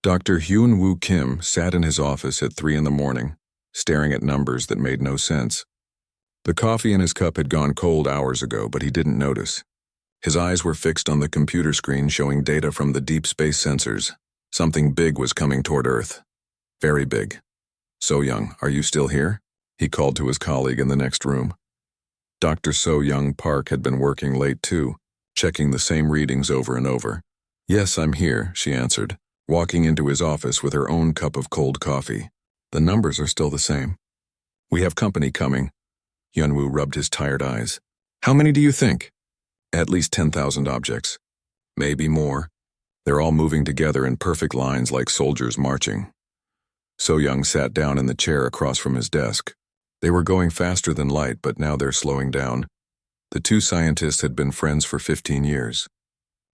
Dr. Hyun-Woo Kim sat in his office at 3 in the morning, staring at numbers that made no sense. The coffee in his cup had gone cold hours ago, but he didn't notice. His eyes were fixed on the computer screen showing data from the deep space sensors. Something big was coming toward Earth. Very big. So-young, are you still here? He called to his colleague in the next room. Dr. So-young Park had been working late too, checking the same readings over and over. Yes, I'm here, she answered, walking into his office with her own cup of cold coffee. The numbers are still the same. We have company coming. Hyun-Woo rubbed his tired eyes. How many do you think? At least 10,000 objects. Maybe more. They're all moving together in perfect lines like soldiers marching. So-young sat down in the chair across from his desk. They were going faster than light, but now they're slowing down. The two scientists had been friends for 15 years.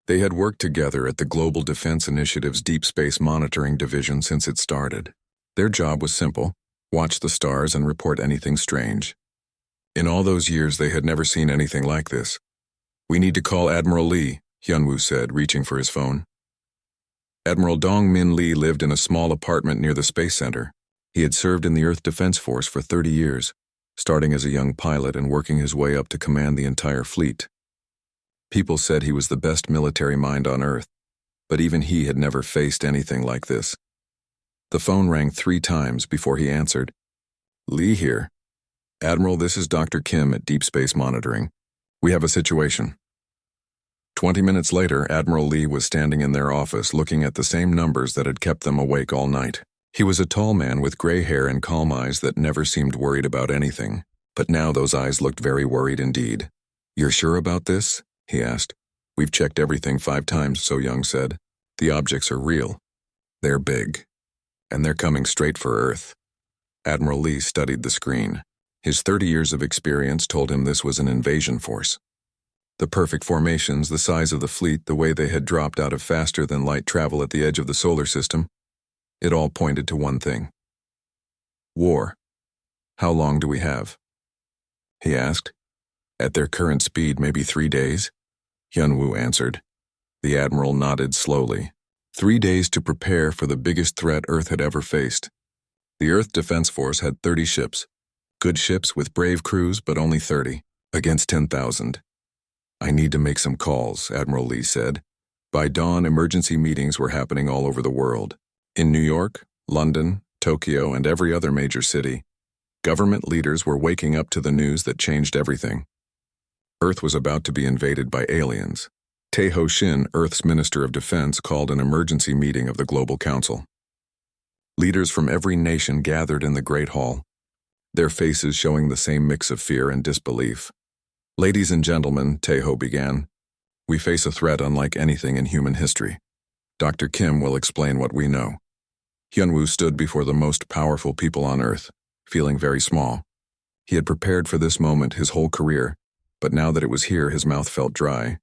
They had worked together at the Global Defense Initiative's Deep Space Monitoring Division since it started. Their job was simple: watch the stars and report anything strange. In all those years, they had never seen anything like this. We need to call Admiral Lee, Hyun-Woo said, reaching for his phone. Admiral Dong-Min Lee lived in a small apartment near the Space Center. He had served in the Earth Defense Force for 30 years, starting as a young pilot and working his way up to command the entire fleet. People said he was the best military mind on Earth, but even he had never faced anything like this. The phone rang 3 times before he answered. Lee here. Admiral, this is Dr. Kim at Deep Space Monitoring. We have a situation. 20 minutes later, Admiral Lee was standing in their office looking at the same numbers that had kept them awake all night. He was a tall man with gray hair and calm eyes that never seemed worried about anything, but now those eyes looked very worried indeed. You're sure about this? He asked. We've checked everything 5 times, So-young said. The objects are real. They're big. And they're coming straight for Earth. Admiral Lee studied the screen. His 30 years of experience told him this was an invasion force. The perfect formations, the size of the fleet, the way they had dropped out of faster-than-light travel at the edge of the solar system, it all pointed to one thing. War. How long do we have? He asked. At their current speed, maybe 3 days? Hyun-Woo answered. The Admiral nodded slowly. 3 days to prepare for the biggest threat Earth had ever faced. The Earth Defense Force had 30 ships. Good ships with brave crews, but only 30, against 10,000. I need to make some calls, Admiral Lee said. By dawn, emergency meetings were happening all over the world. In New York, London, Tokyo, and every other major city, government leaders were waking up to the news that changed everything. Earth was about to be invaded by aliens. Tae Ho-shin, Earth's Minister of Defense, called an emergency meeting of the Global Council. Leaders from every nation gathered in the Great Hall, their faces showing the same mix of fear and disbelief. Ladies and gentlemen, Tae-ho began, we face a threat unlike anything in human history. Dr. Kim will explain what we know. Hyun-Woo stood before the most powerful people on Earth, feeling very small. He had prepared for this moment his whole career, but now that it was here, his mouth felt dry.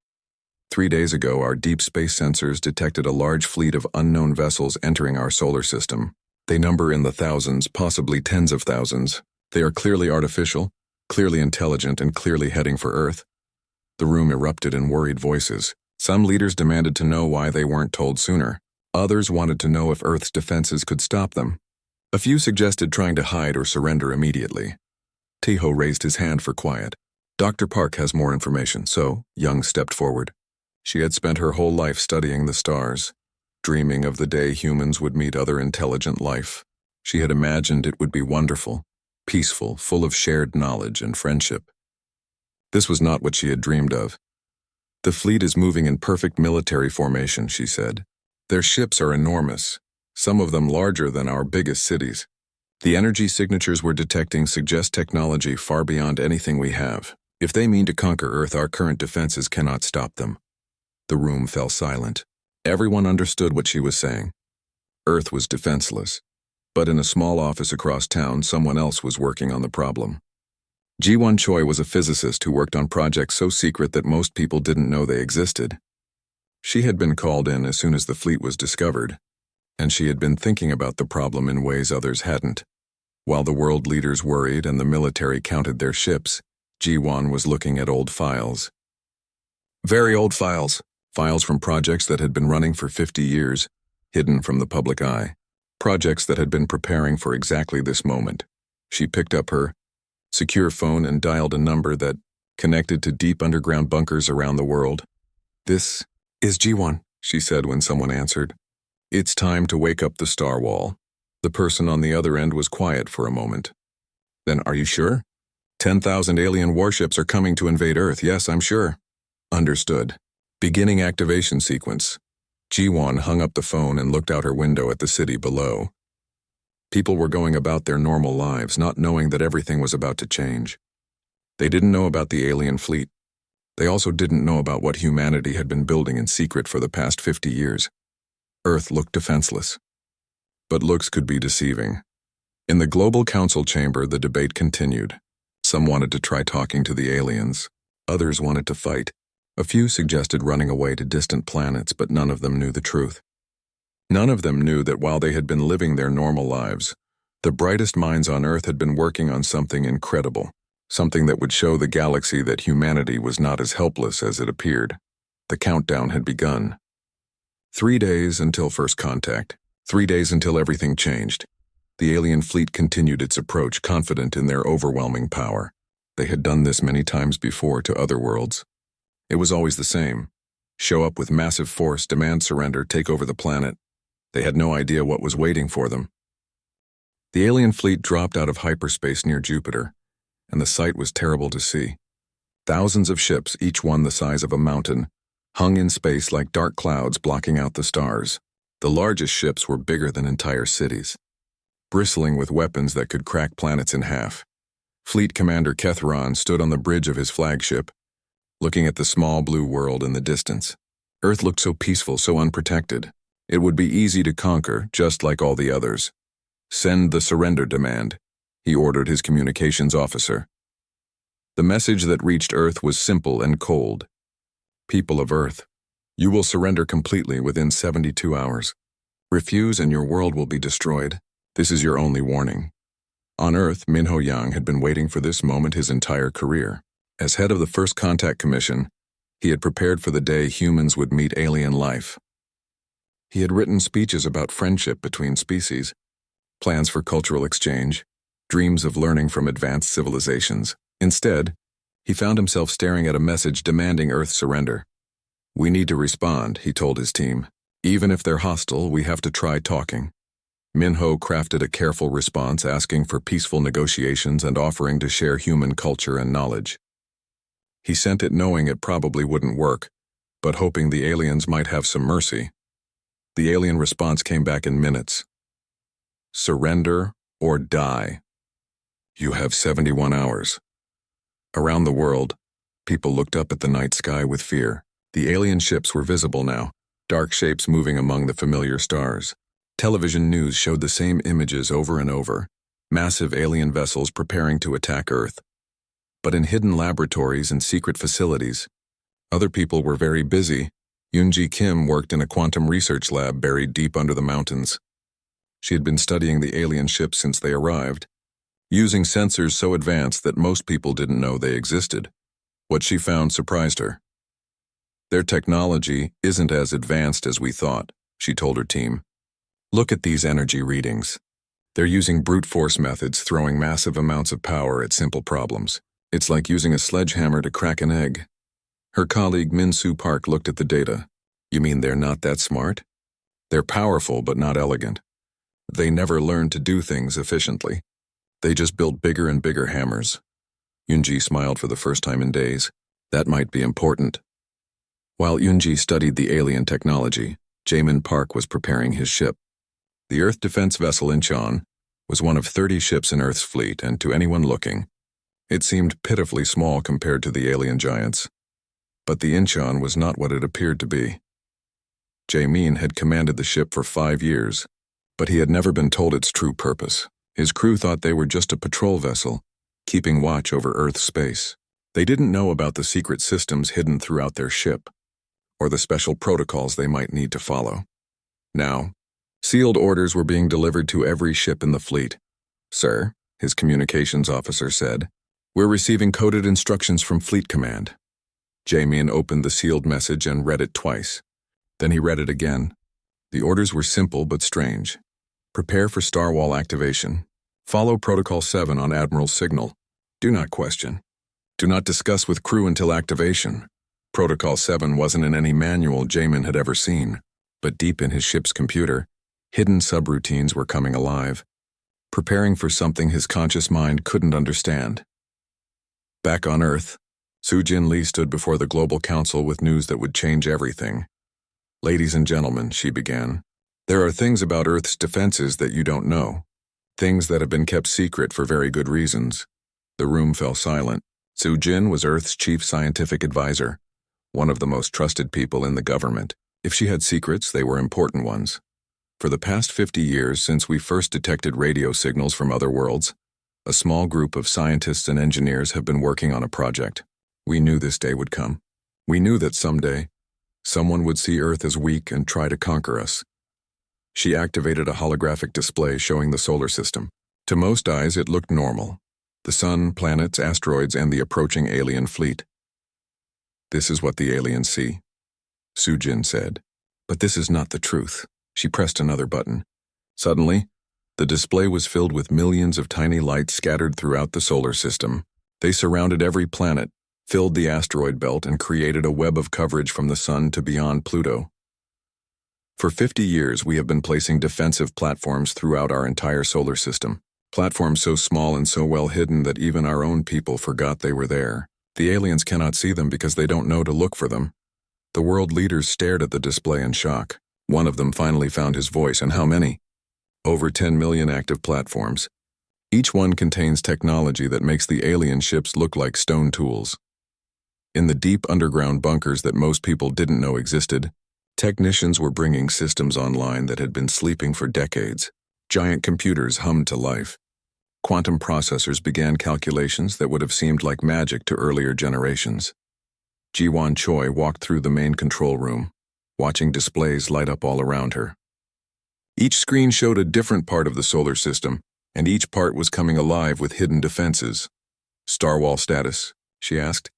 3 days ago, our deep space sensors detected a large fleet of unknown vessels entering our solar system. They number in the thousands, possibly tens of thousands. They are clearly artificial, clearly intelligent, and clearly heading for Earth. The room erupted in worried voices. Some leaders demanded to know why they weren't told sooner. Others wanted to know if Earth's defenses could stop them. A few suggested trying to hide or surrender immediately. Tae-ho raised his hand for quiet. Dr. Park has more information, so Young stepped forward. She had spent her whole life studying the stars, dreaming of the day humans would meet other intelligent life. She had imagined it would be wonderful, peaceful, full of shared knowledge and friendship. This was not what she had dreamed of. The fleet is moving in perfect military formation, she said. Their ships are enormous, some of them larger than our biggest cities. The energy signatures we're detecting suggest technology far beyond anything we have. If they mean to conquer Earth, our current defenses cannot stop them. The room fell silent. Everyone understood what she was saying. Earth was defenseless. But in a small office across town, someone else was working on the problem. Ji-won Choi was a physicist who worked on projects so secret that most people didn't know they existed. She had been called in as soon as the fleet was discovered, and she had been thinking about the problem in ways others hadn't. While the world leaders worried and the military counted their ships, Ji-won was looking at old files. Very old files. Files from projects that had been running for 50 years. hidden from the public eye. Projects that had been preparing for exactly this moment. She picked up her secure phone and dialed a number that connected to deep underground bunkers around the world. "This is G1, she said when someone answered. "It's time to wake up the Star Wall." The person on the other end was quiet for a moment. "Then are you sure? 10,000 alien warships are coming to invade Earth. Yes, I'm sure." "Understood. Beginning activation sequence." G1 hung up the phone and looked out her window at the city below. People were going about their normal lives, not knowing that everything was about to change. They didn't know about the alien fleet. They also didn't know about what humanity had been building in secret for the past 50 years. Earth looked defenseless. But looks could be deceiving. In the Global Council chamber, the debate continued. Some wanted to try talking to the aliens. Others wanted to fight. A few suggested running away to distant planets, but none of them knew the truth. None of them knew that while they had been living their normal lives, the brightest minds on Earth had been working on something incredible, something that would show the galaxy that humanity was not as helpless as it appeared. The countdown had begun. 3 days until first contact. 3 days until everything changed. The alien fleet continued its approach, confident in their overwhelming power. They had done this many times before to other worlds. It was always the same. Show up with massive force, demand surrender, take over the planet. They had no idea what was waiting for them. The alien fleet dropped out of hyperspace near Jupiter, and the sight was terrible to see. Thousands of ships, each one the size of a mountain, hung in space like dark clouds blocking out the stars. The largest ships were bigger than entire cities, bristling with weapons that could crack planets in half. Fleet Commander Kethron stood on the bridge of his flagship, looking at the small blue world in the distance. Earth looked so peaceful, so unprotected. It would be easy to conquer, just like all the others. "Send the surrender demand," he ordered his communications officer. The message that reached Earth was simple and cold. "People of Earth, you will surrender completely within 72 hours. Refuse and your world will be destroyed. This is your only warning." On Earth, Minho Yang had been waiting for this moment his entire career. As head of the First Contact Commission, he had prepared for the day humans would meet alien life. He had written speeches about friendship between species, plans for cultural exchange, dreams of learning from advanced civilizations. Instead, he found himself staring at a message demanding Earth surrender. "We need to respond," he told his team. "Even if they're hostile, we have to try talking." Minho crafted a careful response asking for peaceful negotiations and offering to share human culture and knowledge. He sent it knowing it probably wouldn't work, but hoping the aliens might have some mercy. The alien response came back in minutes. "Surrender or die. You have 71 hours. Around the world, people looked up at the night sky with fear. The alien ships were visible now, dark shapes moving among the familiar stars. Television news showed the same images over and over, massive alien vessels preparing to attack Earth. But in hidden laboratories and secret facilities, other people were very busy. Yoonji Kim worked in a quantum research lab buried deep under the mountains. She had been studying the alien ships since they arrived, using sensors so advanced that most people didn't know they existed. What she found surprised her. "Their technology isn't as advanced as we thought," she told her team. "Look at these energy readings. They're using brute force methods, throwing massive amounts of power at simple problems. It's like using a sledgehammer to crack an egg." Her colleague Min-Soo Park looked at the data. "You mean they're not that smart? They're powerful but not elegant. They never learned to do things efficiently. They just build bigger and bigger hammers." Yoonji smiled for the first time in days. That might be important. While Yoonji studied the alien technology, Jaemin Park was preparing his ship. The Earth defense vessel Incheon was one of 30 ships in Earth's fleet, and to anyone looking, it seemed pitifully small compared to the alien giants. But the Incheon was not what it appeared to be. Jaemin had commanded the ship for 5 years, but he had never been told its true purpose. His crew thought they were just a patrol vessel, keeping watch over Earth's space. They didn't know about the secret systems hidden throughout their ship, or the special protocols they might need to follow. Now, sealed orders were being delivered to every ship in the fleet. "Sir," his communications officer said, "we're receiving coded instructions from Fleet Command." Jaemin opened the sealed message and read it twice. Then he read it again. The orders were simple but strange. Prepare for star wall activation. Follow Protocol 7 on Admiral's signal. Do not question. Do not discuss with crew until activation. Protocol 7 wasn't in any manual Jamin had ever seen, but deep in his ship's computer, hidden subroutines were coming alive, preparing for something his conscious mind couldn't understand. Back on Earth, Sujin Lee stood before the Global Council with news that would change everything. "Ladies and gentlemen," she began, "there are things about Earth's defenses that you don't know, things that have been kept secret for very good reasons." The room fell silent. Sujin was Earth's chief scientific advisor, one of the most trusted people in the government. If she had secrets, they were important ones. For the past 50 years since we first detected radio signals from other worlds, a small group of scientists and engineers have been working on a project. We knew this day would come. We knew that someday, someone would see Earth as weak and try to conquer us. She activated a holographic display showing the solar system. To most eyes, it looked normal. The sun, planets, asteroids, and the approaching alien fleet. "This is what the aliens see," Sujin said. "But this is not the truth." She pressed another button. Suddenly, the display was filled with millions of tiny lights scattered throughout the solar system. They surrounded every planet, filled the asteroid belt, and created a web of coverage from the sun to beyond Pluto. For 50 years, we have been placing defensive platforms throughout our entire solar system. Platforms so small and so well hidden that even our own people forgot they were there. The aliens cannot see them because they don't know to look for them. The world leaders stared at the display in shock. One of them finally found his voice. "And how many?" "Over 10 million active platforms. Each one contains technology that makes the alien ships look like stone tools." In the deep underground bunkers that most people didn't know existed, technicians were bringing systems online that had been sleeping for decades. Giant computers hummed to life. Quantum processors began calculations that would have seemed like magic to earlier generations. Jiwan Choi walked through the main control room, watching displays light up all around her. Each screen showed a different part of the solar system, and each part was coming alive with hidden defenses. "Starwall status?" she asked.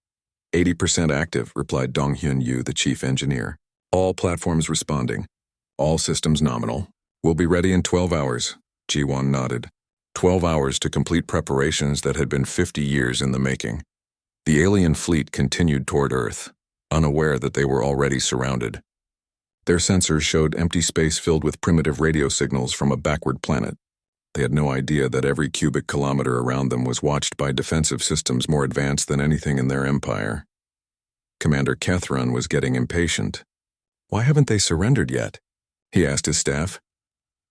80% active, replied Donghyun Yu, the chief engineer. "All platforms responding. All systems nominal. We'll be ready in 12 hours, Jiwan nodded. 12 hours to complete preparations that had been 50 years in the making. The alien fleet continued toward Earth, unaware that they were already surrounded. Their sensors showed empty space filled with primitive radio signals from a backward planet. They had no idea that every cubic kilometer around them was watched by defensive systems more advanced than anything in their empire. Commander Kethron was getting impatient. "Why haven't they surrendered yet?" he asked his staff.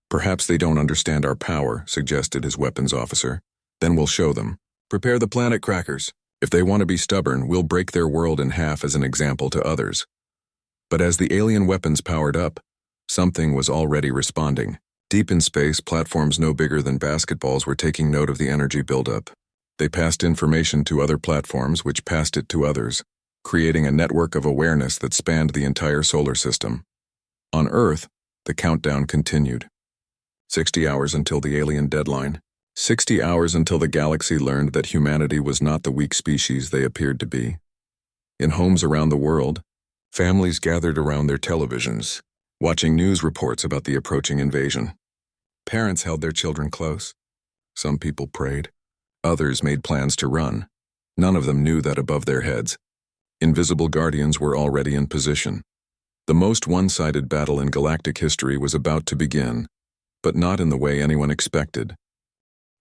"Perhaps they don't understand our power," suggested his weapons officer. "Then we'll show them. Prepare the planet crackers. If they want to be stubborn, we'll break their world in half as an example to others." But as the alien weapons powered up, something was already responding. Deep in space, platforms no bigger than basketballs were taking note of the energy buildup. They passed information to other platforms, which passed it to others, creating a network of awareness that spanned the entire solar system. On Earth, the countdown continued. 60 hours until the alien deadline. 60 hours until the galaxy learned that humanity was not the weak species they appeared to be. In homes around the world, families gathered around their televisions, watching news reports about the approaching invasion. Parents held their children close. Some people prayed. Others made plans to run. None of them knew that above their heads, invisible guardians were already in position. The most one-sided battle in galactic history was about to begin, but not in the way anyone expected.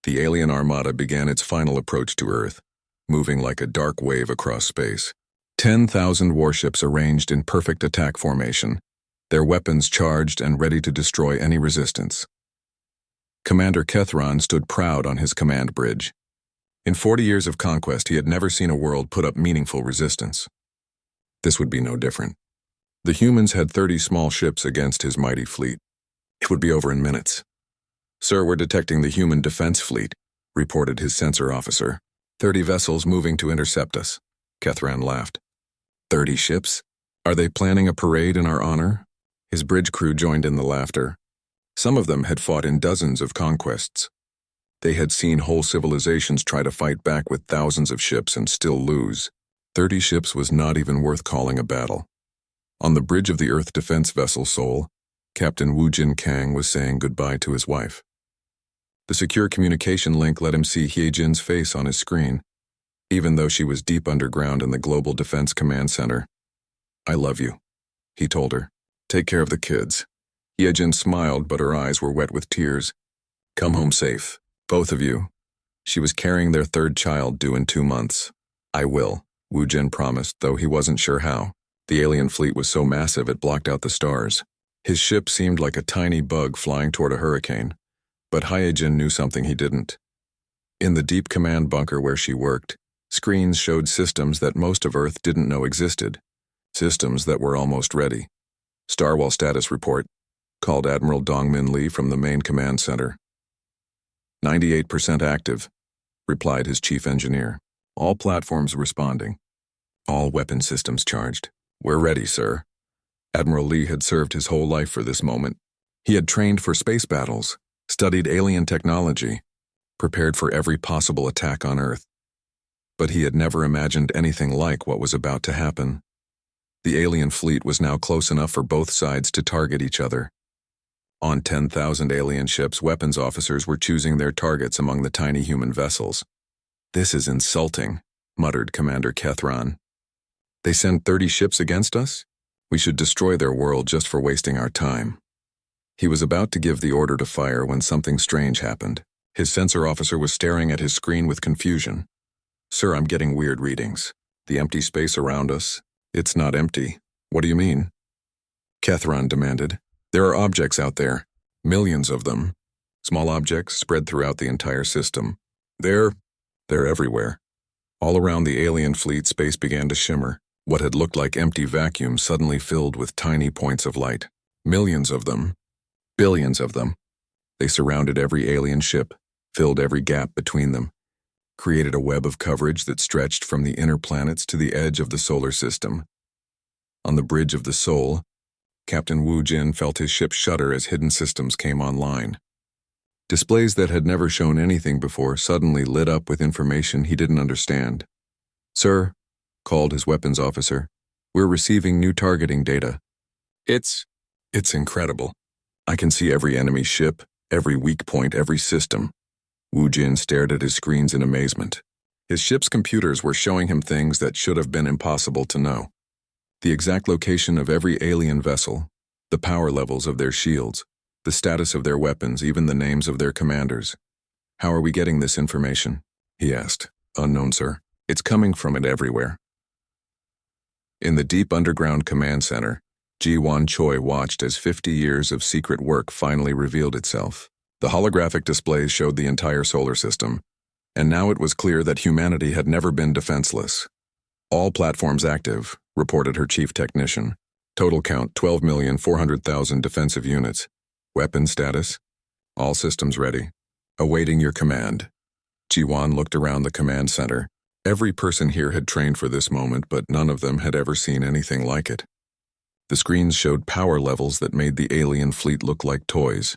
The alien armada began its final approach to Earth, moving like a dark wave across space. 10,000 warships arranged in perfect attack formation, their weapons charged and ready to destroy any resistance. Commander Kethron stood proud on his command bridge. In 40 years of conquest, he had never seen a world put up meaningful resistance. This would be no different. The humans had 30 small ships against his mighty fleet. It would be over in minutes. "Sir, we're detecting the human defense fleet," reported his sensor officer. 30 vessels moving to intercept us." Kethran laughed. 30 ships? Are they planning a parade in our honor?" His bridge crew joined in the laughter. Some of them had fought in dozens of conquests. They had seen whole civilizations try to fight back with thousands of ships and still lose. 30 ships was not even worth calling a battle. On the bridge of the Earth defense vessel Sol, Captain Wu Jin Kang was saying goodbye to his wife. The secure communication link let him see Hyejin's face on his screen, even though she was deep underground in the Global Defense Command Center. "I love you," he told her. "Take care of the kids." Hyejin smiled, but her eyes were wet with tears. "Come home safe, both of you." She was carrying their third child due in 2 months. "I will," Wu Jin promised, though he wasn't sure how. The alien fleet was so massive it blocked out the stars. His ship seemed like a tiny bug flying toward a hurricane, but Hyejin knew something he didn't. In the deep command bunker where she worked, screens showed systems that most of Earth didn't know existed, systems that were almost ready. "Starwall status report," called Admiral Dongmin Lee from the main command center. 98% active, replied his chief engineer. "All platforms responding. All weapon systems charged." "We're ready, sir." Admiral Lee had served his whole life for this moment. He had trained for space battles, studied alien technology, prepared for every possible attack on Earth. But he had never imagined anything like what was about to happen. The alien fleet was now close enough for both sides to target each other. On 10,000 alien ships, weapons officers were choosing their targets among the tiny human vessels. "This is insulting," muttered Commander Kethran. "They send 30 ships against us? We should destroy their world just for wasting our time." He was about to give the order to fire when something strange happened. His sensor officer was staring at his screen with confusion. "Sir, I'm getting weird readings. The empty space around us, it's not empty." "What do you mean?" Kethran demanded. "There are objects out there, millions of them. Small objects spread throughout the entire system. They're everywhere." All around the alien fleet, space began to shimmer. What had looked like empty vacuum suddenly filled with tiny points of light. Millions of them. Billions of them. They surrounded every alien ship, filled every gap between them, created a web of coverage that stretched from the inner planets to the edge of the solar system. On the bridge of the Soul, Captain Wu Jin felt his ship shudder as hidden systems came online. Displays that had never shown anything before suddenly lit up with information he didn't understand. "Sir," called his weapons officer, "we're receiving new targeting data. It's incredible. I can see every enemy ship, every weak point, every system." Wu Jin stared at his screens in amazement. His ship's computers were showing him things that should have been impossible to know. The exact location of every alien vessel, the power levels of their shields, the status of their weapons, even the names of their commanders. "How are we getting this information?" he asked. "Unknown, sir. It's coming from it everywhere." In the deep underground command center, Ji-Wan Choi watched as 50 years of secret work finally revealed itself. The holographic displays showed the entire solar system, and now it was clear that humanity had never been defenseless. "All platforms active," reported her chief technician. "Total count 12,400,000 defensive units. Weapon status? All systems ready. Awaiting your command." Ji-Wan looked around the command center. Every person here had trained for this moment, but none of them had ever seen anything like it. The screens showed power levels that made the alien fleet look like toys.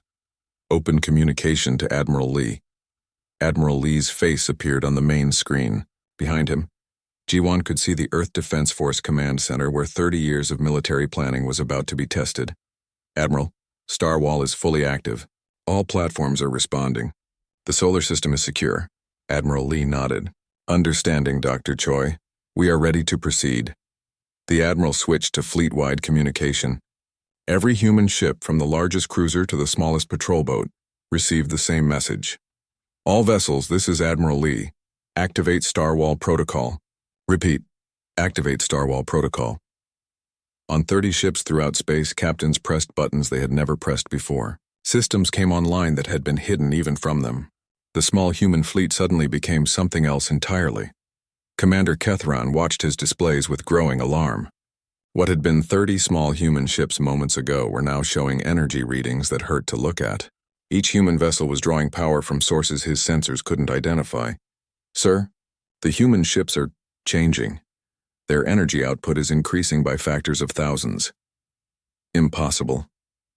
Open communication to Admiral Lee. Admiral Lee's face appeared on the main screen. Behind him, Ji-Wan could see the Earth Defense Force Command Center where 30 years of military planning was about to be tested. "Admiral, Starwall is fully active. All platforms are responding. The solar system is secure." Admiral Lee nodded. "Understanding, Dr. Choi. We are ready to proceed." The Admiral switched to fleet-wide communication. Every human ship, from the largest cruiser to the smallest patrol boat, received the same message. "All vessels, this is Admiral Lee. Activate Starwall Protocol. Repeat, activate Starwall Protocol." On 30 ships throughout space, captains pressed buttons they had never pressed before. Systems came online that had been hidden even from them. The small human fleet suddenly became something else entirely. Commander Kethran watched his displays with growing alarm. What had been 30 small human ships moments ago were now showing energy readings that hurt to look at. Each human vessel was drawing power from sources his sensors couldn't identify. "Sir, the human ships are changing. Their energy output is increasing by factors of thousands." "Impossible,"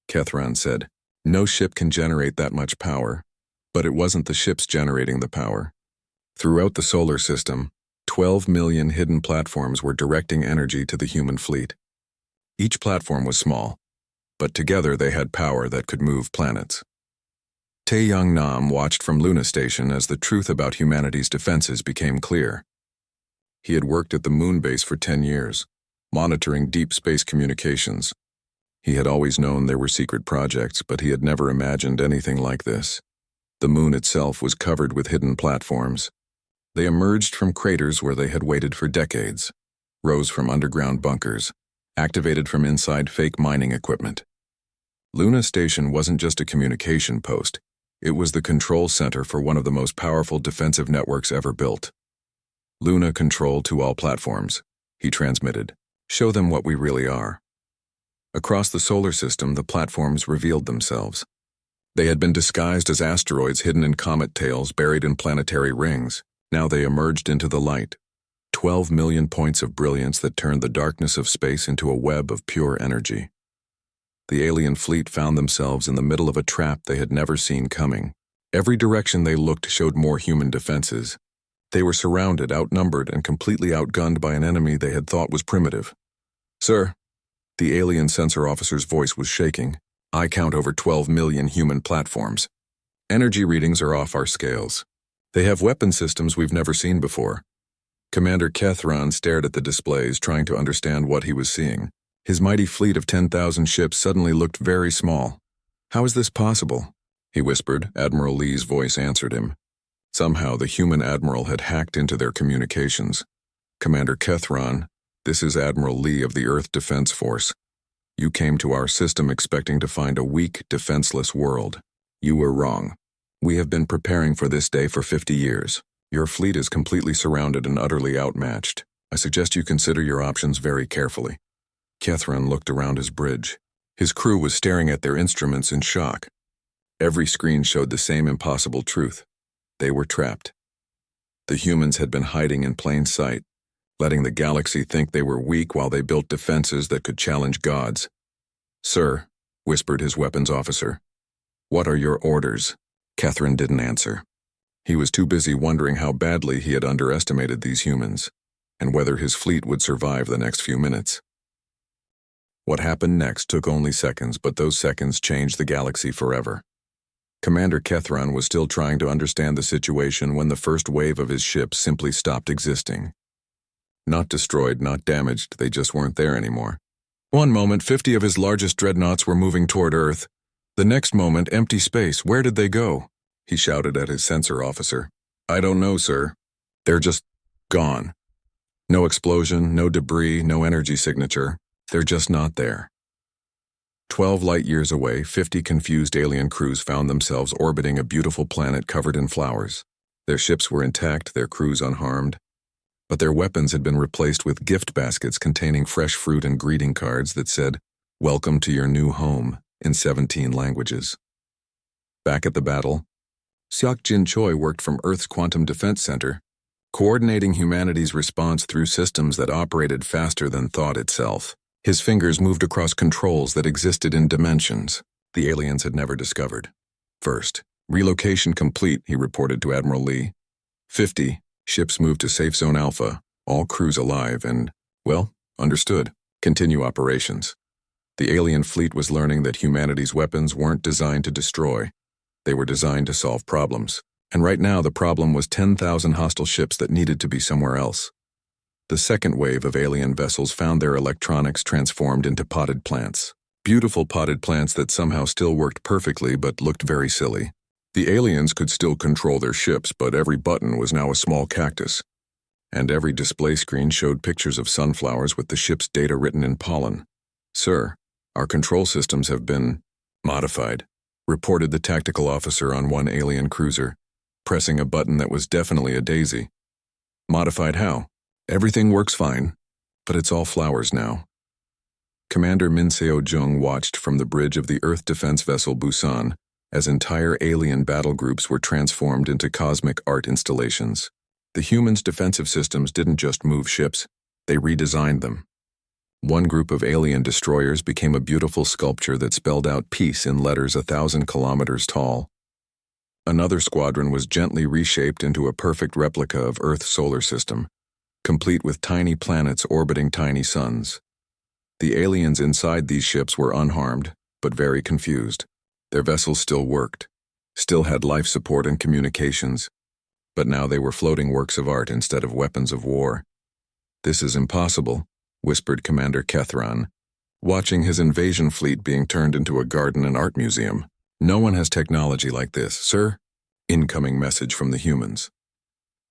Kethran said. "No ship can generate that much power." But it wasn't the ships generating the power. Throughout the solar system, 12 million hidden platforms were directing energy to the human fleet. Each platform was small, but together they had power that could move planets. Tae-Young Nam watched from Luna Station as the truth about humanity's defenses became clear. He had worked at the moon base for 10 years, monitoring deep space communications. He had always known there were secret projects, but he had never imagined anything like this. The moon itself was covered with hidden platforms. They emerged from craters where they had waited for decades, rose from underground bunkers, activated from inside fake mining equipment. Luna Station wasn't just a communication post. It was the control center for one of the most powerful defensive networks ever built. Luna control to all platforms, he transmitted. Show them what we really are. Across the solar system, the platforms revealed themselves. They had been disguised as asteroids hidden in comet tails buried in planetary rings. Now they emerged into the light. 12 million points of brilliance that turned the darkness of space into a web of pure energy. The alien fleet found themselves in the middle of a trap they had never seen coming. Every direction they looked showed more human defenses. They were surrounded, outnumbered, and completely outgunned by an enemy they had thought was primitive. Sir, the alien sensor officer's voice was shaking. I count over 12 million human platforms. Energy readings are off our scales. They have weapon systems we've never seen before. Commander Kethron stared at the displays, trying to understand what he was seeing. His mighty fleet of 10,000 ships suddenly looked very small. How is this possible? He whispered. Admiral Lee's voice answered him. Somehow the human admiral had hacked into their communications. Commander Kethron, this is Admiral Lee of the Earth Defense Force. You came to our system expecting to find a weak, defenseless world. You were wrong. We have been preparing for this day for 50 years. Your fleet is completely surrounded and utterly outmatched. I suggest you consider your options very carefully. Kethron looked around his bridge. His crew was staring at their instruments in shock. Every screen showed the same impossible truth. They were trapped. The humans had been hiding in plain sight, letting the galaxy think they were weak while they built defenses that could challenge gods. Sir, whispered his weapons officer. What are your orders? Kethron didn't answer. He was too busy wondering how badly he had underestimated these humans, and whether his fleet would survive the next few minutes. What happened next took only seconds, but those seconds changed the galaxy forever. Commander Kethron was still trying to understand the situation when the first wave of his ships simply stopped existing. Not destroyed, not damaged, they just weren't there anymore. One moment, 50 of his largest dreadnoughts were moving toward Earth. The next moment, empty space. Where did they go? He shouted at his sensor officer. I don't know, sir. They're just gone. No explosion, no debris, no energy signature. They're just not there. 12 light years away, 50 confused alien crews found themselves orbiting a beautiful planet covered in flowers. Their ships were intact, their crews unharmed, but their weapons had been replaced with gift baskets containing fresh fruit and greeting cards that said, "Welcome to your new home," in 17 languages. Back at the battle, Seok Jin Choi worked from Earth's Quantum Defense Center, coordinating humanity's response through systems that operated faster than thought itself. His fingers moved across controls that existed in dimensions the aliens had never discovered. First, relocation complete, he reported to Admiral Lee. 50 ships moved to Safe Zone Alpha, all crews alive and, well, understood. Continue operations. The alien fleet was learning that humanity's weapons weren't designed to destroy. They were designed to solve problems. And right now the problem was 10,000 hostile ships that needed to be somewhere else. The second wave of alien vessels found their electronics transformed into potted plants. Beautiful potted plants that somehow still worked perfectly but looked very silly. The aliens could still control their ships, but every button was now a small cactus. And every display screen showed pictures of sunflowers with the ship's data written in pollen. Sir, our control systems have been modified, reported the tactical officer on one alien cruiser, pressing a button that was definitely a daisy. Modified how? Everything works fine, but it's all flowers now. Commander Min Seo-jung watched from the bridge of the Earth defense vessel Busan as entire alien battle groups were transformed into cosmic art installations. The humans' defensive systems didn't just move ships, they redesigned them. One group of alien destroyers became a beautiful sculpture that spelled out peace in letters 1,000 kilometers tall. Another squadron was gently reshaped into a perfect replica of Earth's solar system, complete with tiny planets orbiting tiny suns. The aliens inside these ships were unharmed, but very confused. Their vessels still worked, still had life support and communications, but now they were floating works of art instead of weapons of war. "This is impossible," whispered Commander Kethran, watching his invasion fleet being turned into a garden and art museum. "No one has technology like this, sir." Incoming message from the humans.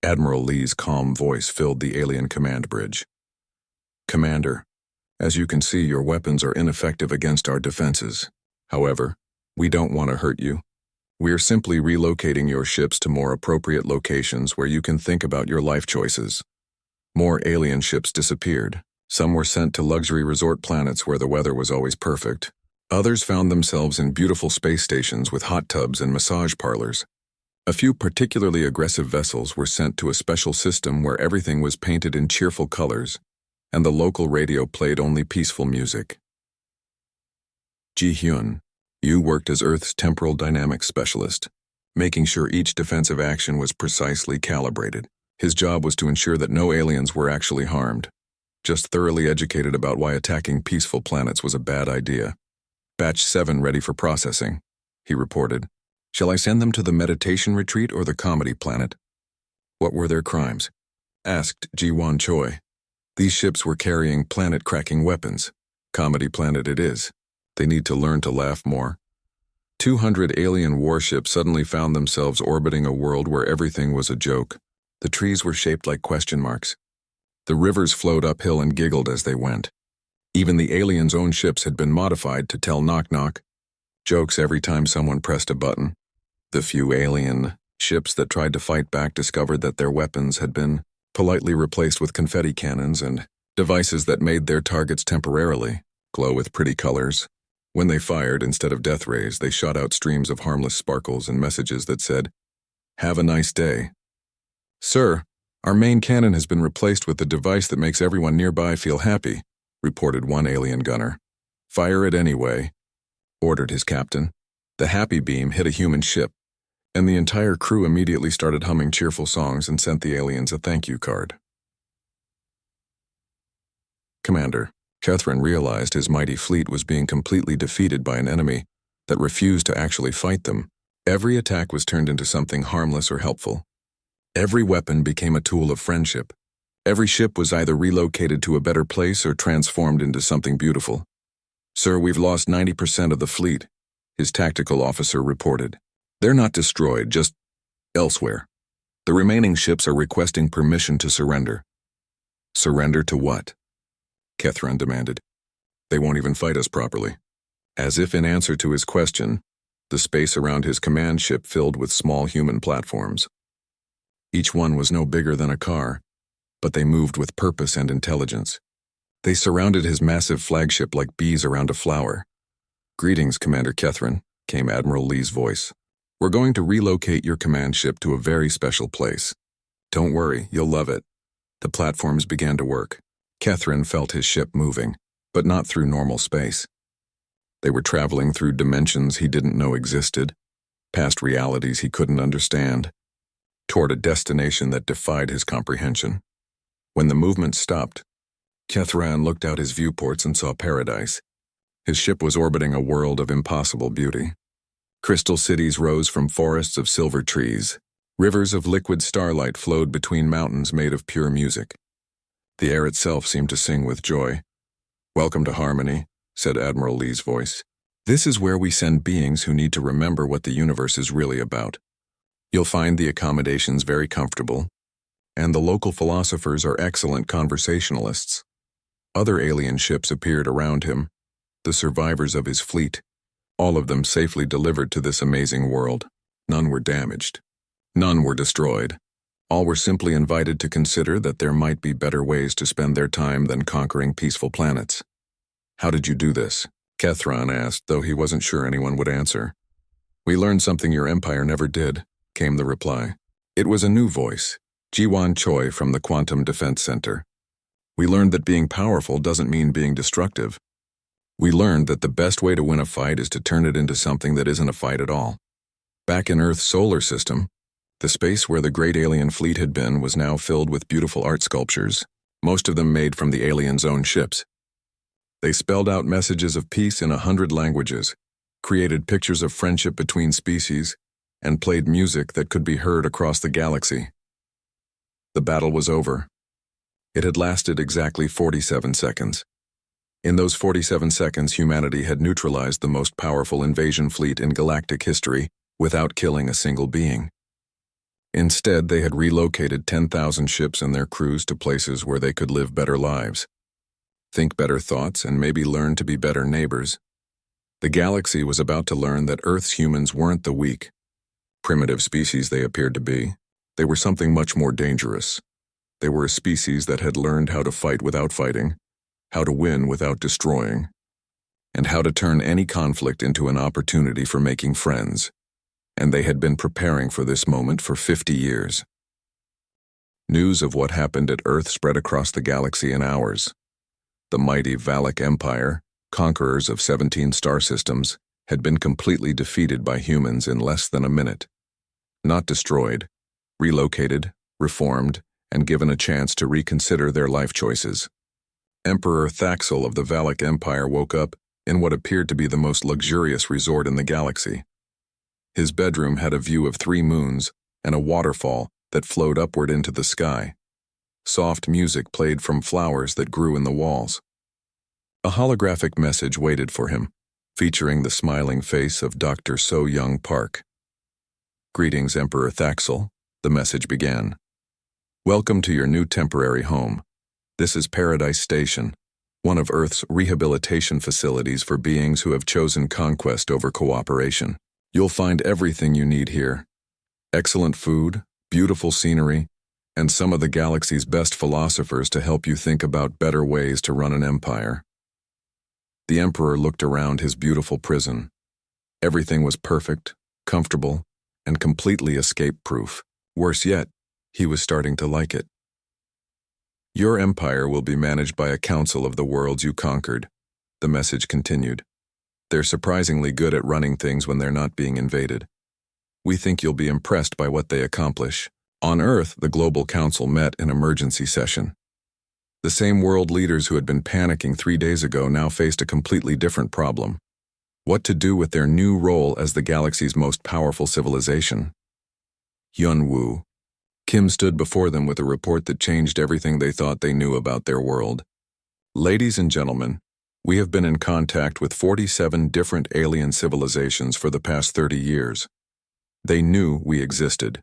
Admiral Lee's calm voice filled the alien command bridge. "Commander, as you can see, your weapons are ineffective against our defenses. However, we don't want to hurt you. We're simply relocating your ships to more appropriate locations where you can think about your life choices." More alien ships disappeared. Some were sent to luxury resort planets where the weather was always perfect. Others found themselves in beautiful space stations with hot tubs and massage parlors. A few particularly aggressive vessels were sent to a special system where everything was painted in cheerful colors, and the local radio played only peaceful music. Ji-hyun, you worked as Earth's temporal dynamics specialist, making sure each defensive action was precisely calibrated. His job was to ensure that no aliens were actually harmed, just thoroughly educated about why attacking peaceful planets was a bad idea. "Batch 7 ready for processing," he reported. "Shall I send them to the meditation retreat or the comedy planet?" "What were their crimes?" asked Ji-won Choi. "These ships were carrying planet-cracking weapons. Comedy planet it is. They need to learn to laugh more." 200 alien warships suddenly found themselves orbiting a world where everything was a joke. The trees were shaped like question marks. The rivers flowed uphill and giggled as they went. Even the aliens' own ships had been modified to tell knock-knock jokes every time someone pressed a button. The few alien ships that tried to fight back discovered that their weapons had been politely replaced with confetti cannons and devices that made their targets temporarily glow with pretty colors. When they fired, instead of death rays, they shot out streams of harmless sparkles and messages that said, "Have a nice day." "Sir, our main cannon has been replaced with the device that makes everyone nearby feel happy," reported one alien gunner. "Fire it anyway," ordered his captain. The happy beam hit a human ship, and the entire crew immediately started humming cheerful songs and sent the aliens a thank you card. Commander Kethran realized his mighty fleet was being completely defeated by an enemy that refused to actually fight them. Every attack was turned into something harmless or helpful. Every weapon became a tool of friendship. Every ship was either relocated to a better place or transformed into something beautiful. "Sir, we've lost 90% of the fleet," his tactical officer reported. "They're not destroyed, just elsewhere. The remaining ships are requesting permission to surrender." "Surrender to what?" Kethran demanded. "They won't even fight us properly." As if in answer to his question, the space around his command ship filled with small human platforms. Each one was no bigger than a car, but they moved with purpose and intelligence. They surrounded his massive flagship like bees around a flower. "Greetings, Commander Kethran," came Admiral Lee's voice. "We're going to relocate your command ship to a very special place. Don't worry, you'll love it." The platforms began to work. Kethran felt his ship moving, but not through normal space. They were traveling through dimensions he didn't know existed, past realities he couldn't understand, toward a destination that defied his comprehension. When the movement stopped, Kethran looked out his viewports and saw paradise. His ship was orbiting a world of impossible beauty. Crystal cities rose from forests of silver trees. Rivers of liquid starlight flowed between mountains made of pure music. The air itself seemed to sing with joy. "Welcome to harmony," said Admiral Lee's voice. "This is where we send beings who need to remember what the universe is really about. You'll find the accommodations very comfortable, and the local philosophers are excellent conversationalists." Other alien ships appeared around him, the survivors of his fleet, all of them safely delivered to this amazing world. None were damaged. None were destroyed. All were simply invited to consider that there might be better ways to spend their time than conquering peaceful planets. "How did you do this?" Kethran asked, though he wasn't sure anyone would answer. "We learned something your empire never did," came the reply. It was a new voice, Ji-won Choi from the Quantum Defense Center. "We learned that being powerful doesn't mean being destructive. We learned that the best way to win a fight is to turn it into something that isn't a fight at all." Back in Earth's solar system, the space where the great alien fleet had been was now filled with beautiful art sculptures, most of them made from the aliens' own ships. They spelled out messages of peace in 100 languages, created pictures of friendship between species, and played music that could be heard across the galaxy. The battle was over. It had lasted exactly 47 seconds. In those 47 seconds, humanity had neutralized the most powerful invasion fleet in galactic history without killing a single being. Instead, they had relocated 10,000 ships and their crews to places where they could live better lives, think better thoughts, and maybe learn to be better neighbors. The galaxy was about to learn that Earth's humans weren't the weak, primitive species they appeared to be. They were something much more dangerous. They were a species that had learned how to fight without fighting, how to win without destroying, and how to turn any conflict into an opportunity for making friends. And they had been preparing for this moment for 50 years. News of what happened at Earth spread across the galaxy in hours. The mighty Valak Empire, conquerors of 17 star systems, had been completely defeated by humans in less than a minute. Not destroyed, relocated, reformed, and given a chance to reconsider their life choices. Emperor Thaxel of the Valak Empire woke up in what appeared to be the most luxurious resort in the galaxy. His bedroom had a view of 3 moons and a waterfall that flowed upward into the sky. Soft music played from flowers that grew in the walls. A holographic message waited for him, featuring the smiling face of Dr. So-Young Park. "Greetings, Emperor Thaxel," the message began. "Welcome to your new temporary home. This is Paradise Station, one of Earth's rehabilitation facilities for beings who have chosen conquest over cooperation. You'll find everything you need here. Excellent food, beautiful scenery, and some of the galaxy's best philosophers to help you think about better ways to run an empire." The Emperor looked around his beautiful prison. Everything was perfect, comfortable, and completely escape-proof. Worse yet, he was starting to like it. "Your empire will be managed by a council of the worlds you conquered," the message continued. "They're surprisingly good at running things when they're not being invaded. We think you'll be impressed by what they accomplish." On Earth, the Global Council met in emergency session. The same world leaders who had been panicking 3 days ago now faced a completely different problem: what to do with their new role as the galaxy's most powerful civilization. Yun Wu. Kim stood before them with a report that changed everything they thought they knew about their world. "Ladies and gentlemen, we have been in contact with 47 different alien civilizations for the past 30 years. They knew we existed.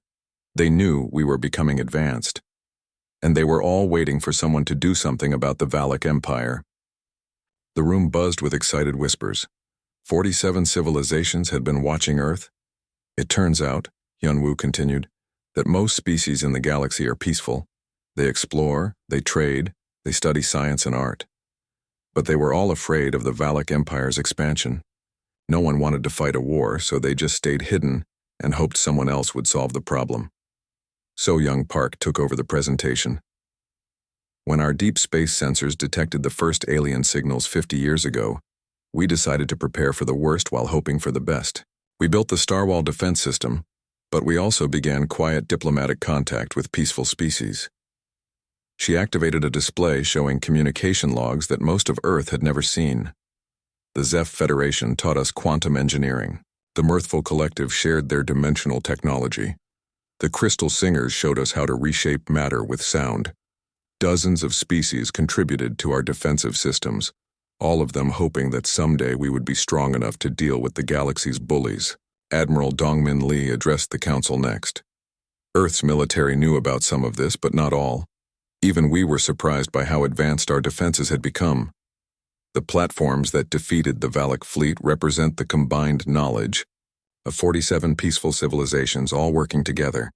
They knew we were becoming advanced. And they were all waiting for someone to do something about the Valak Empire." The room buzzed with excited whispers. 47 civilizations had been watching Earth. "It turns out," Yun Wu continued, "that most species in the galaxy are peaceful. They explore, they trade, they study science and art. But they were all afraid of the Valak Empire's expansion. No one wanted to fight a war, so they just stayed hidden and hoped someone else would solve the problem." So-Young Park took over the presentation. "When our deep space sensors detected the first alien signals 50 years ago, we decided to prepare for the worst while hoping for the best. We built the Starwall defense system, but we also began quiet diplomatic contact with peaceful species." She activated a display showing communication logs that most of Earth had never seen. "The Zeph Federation taught us quantum engineering. The Mirthful Collective shared their dimensional technology. The Crystal Singers showed us how to reshape matter with sound. Dozens of species contributed to our defensive systems, all of them hoping that someday we would be strong enough to deal with the galaxy's bullies." Admiral Dongmin Li addressed the council next. "Earth's military knew about some of this, but not all. Even we were surprised by how advanced our defenses had become. The platforms that defeated the Valak fleet represent the combined knowledge of 47 peaceful civilizations all working together."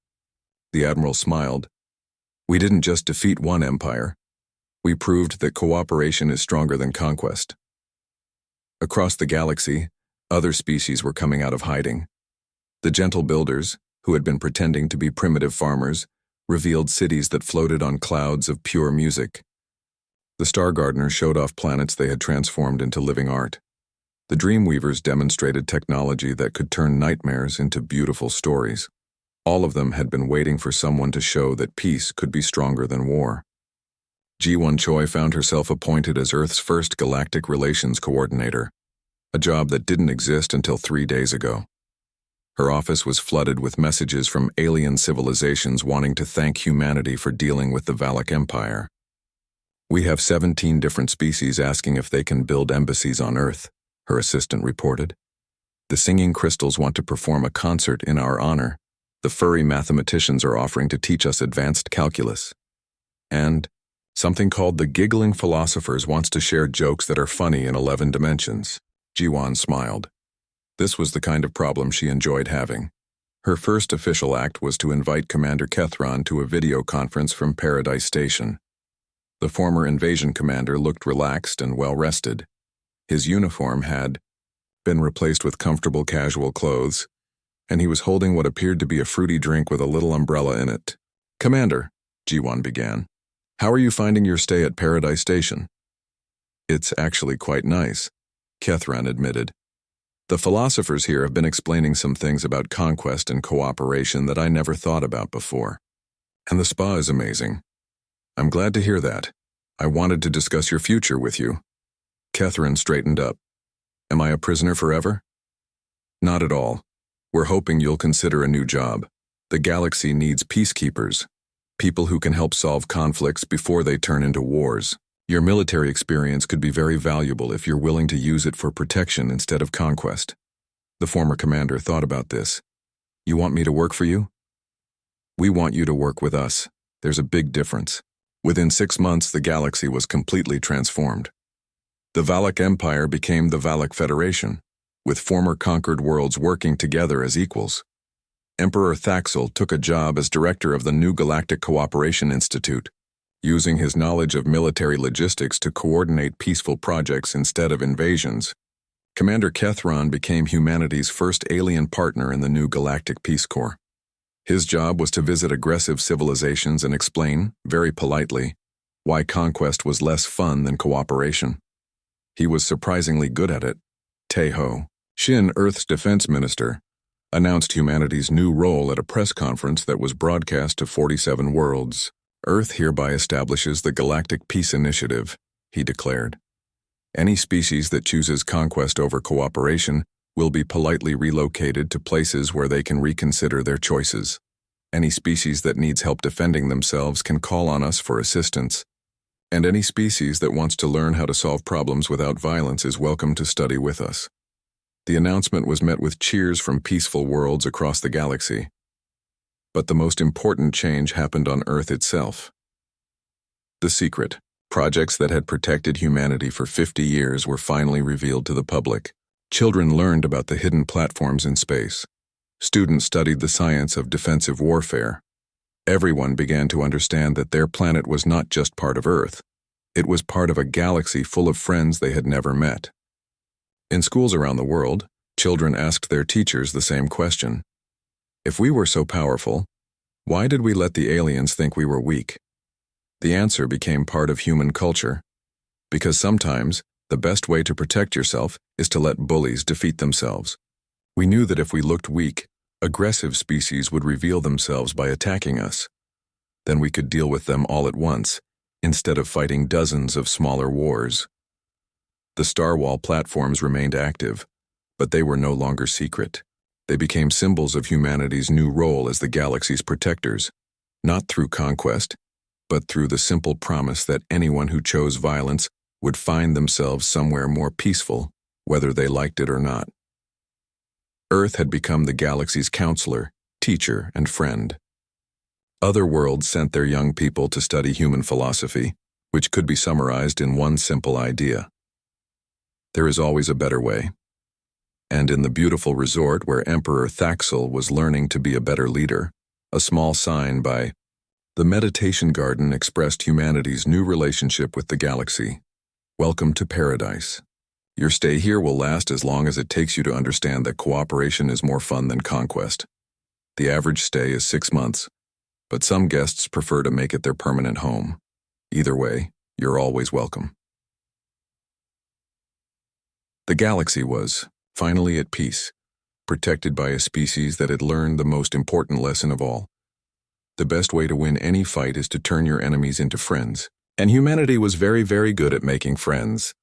The Admiral smiled. "We didn't just defeat one empire. We proved that cooperation is stronger than conquest." Across the galaxy, other species were coming out of hiding. The Gentle Builders, who had been pretending to be primitive farmers, revealed cities that floated on clouds of pure music. The Star Gardeners showed off planets they had transformed into living art. The Dreamweavers demonstrated technology that could turn nightmares into beautiful stories. All of them had been waiting for someone to show that peace could be stronger than war. Ji-Won Choi found herself appointed as Earth's first galactic relations coordinator. a job that didn't exist until 3 days ago. Her office was flooded with messages from alien civilizations wanting to thank humanity for dealing with the Valak Empire. "We have 17 different species asking if they can build embassies on Earth," her assistant reported. "The singing crystals want to perform a concert in our honor. The furry mathematicians are offering to teach us advanced calculus. And something called the Giggling Philosophers wants to share jokes that are funny in 11 dimensions." Jiwan smiled. This was the kind of problem she enjoyed having. Her first official act was to invite Commander Kethron to a video conference from Paradise Station. The former invasion commander looked relaxed and well-rested. His uniform had been replaced with comfortable casual clothes, and he was holding what appeared to be a fruity drink with a little umbrella in it. "Commander," Jiwan began, "how are you finding your stay at Paradise Station?" "It's actually quite nice," Kethron admitted. "The philosophers here have been explaining some things about conquest and cooperation that I never thought about before. And the spa is amazing. I'm glad to hear that. I wanted to discuss your future with you." Kethron straightened up. "Am I a prisoner forever?" "Not at all. We're hoping you'll consider a new job. The galaxy needs peacekeepers, people who can help solve conflicts before they turn into wars. Your military experience could be very valuable if you're willing to use it for protection instead of conquest." The former commander thought about this. "You want me to work for you?" "We want you to work with us. There's a big difference." Within 6 months, the galaxy was completely transformed. The Valak Empire became the Valak Federation, with former conquered worlds working together as equals. Emperor Thaxel took a job as director of the new Galactic Cooperation Institute, using his knowledge of military logistics to coordinate peaceful projects instead of invasions. Commander Kethron became humanity's first alien partner in the new Galactic Peace Corps. His job was to visit aggressive civilizations and explain, very politely, why conquest was less fun than cooperation. He was surprisingly good at it. Taeho, Shin, Earth's defense minister, announced humanity's new role at a press conference that was broadcast to 47 worlds. "Earth hereby establishes the Galactic Peace Initiative," he declared. "Any species that chooses conquest over cooperation will be politely relocated to places where they can reconsider their choices. Any species that needs help defending themselves can call on us for assistance. And any species that wants to learn how to solve problems without violence is welcome to study with us." The announcement was met with cheers from peaceful worlds across the galaxy. But the most important change happened on Earth itself. The secret, projects that had protected humanity for 50 years were finally revealed to the public. Children learned about the hidden platforms in space. Students studied the science of defensive warfare. Everyone began to understand that their planet was not just part of Earth. It was part of a galaxy full of friends they had never met. In schools around the world, children asked their teachers the same question. If we were so powerful, why did we let the aliens think we were weak? The answer became part of human culture. Because sometimes, the best way to protect yourself is to let bullies defeat themselves. We knew that if we looked weak, aggressive species would reveal themselves by attacking us. Then we could deal with them all at once, instead of fighting dozens of smaller wars. The Star Wall platforms remained active, but they were no longer secret. They became symbols of humanity's new role as the galaxy's protectors, not through conquest, but through the simple promise that anyone who chose violence would find themselves somewhere more peaceful, whether they liked it or not. Earth had become the galaxy's counselor, teacher, and friend. Other worlds sent their young people to study human philosophy, which could be summarized in one simple idea. There is always a better way. And in the beautiful resort where Emperor Thaxel was learning to be a better leader, a small sign by the meditation garden expressed humanity's new relationship with the galaxy. "Welcome to paradise. Your stay here will last as long as it takes you to understand that cooperation is more fun than conquest. The average stay is 6 months, but some guests prefer to make it their permanent home. Either way, you're always welcome." The galaxy was finally at peace, protected by a species that had learned the most important lesson of all. The best way to win any fight is to turn your enemies into friends. And humanity was very, very good at making friends.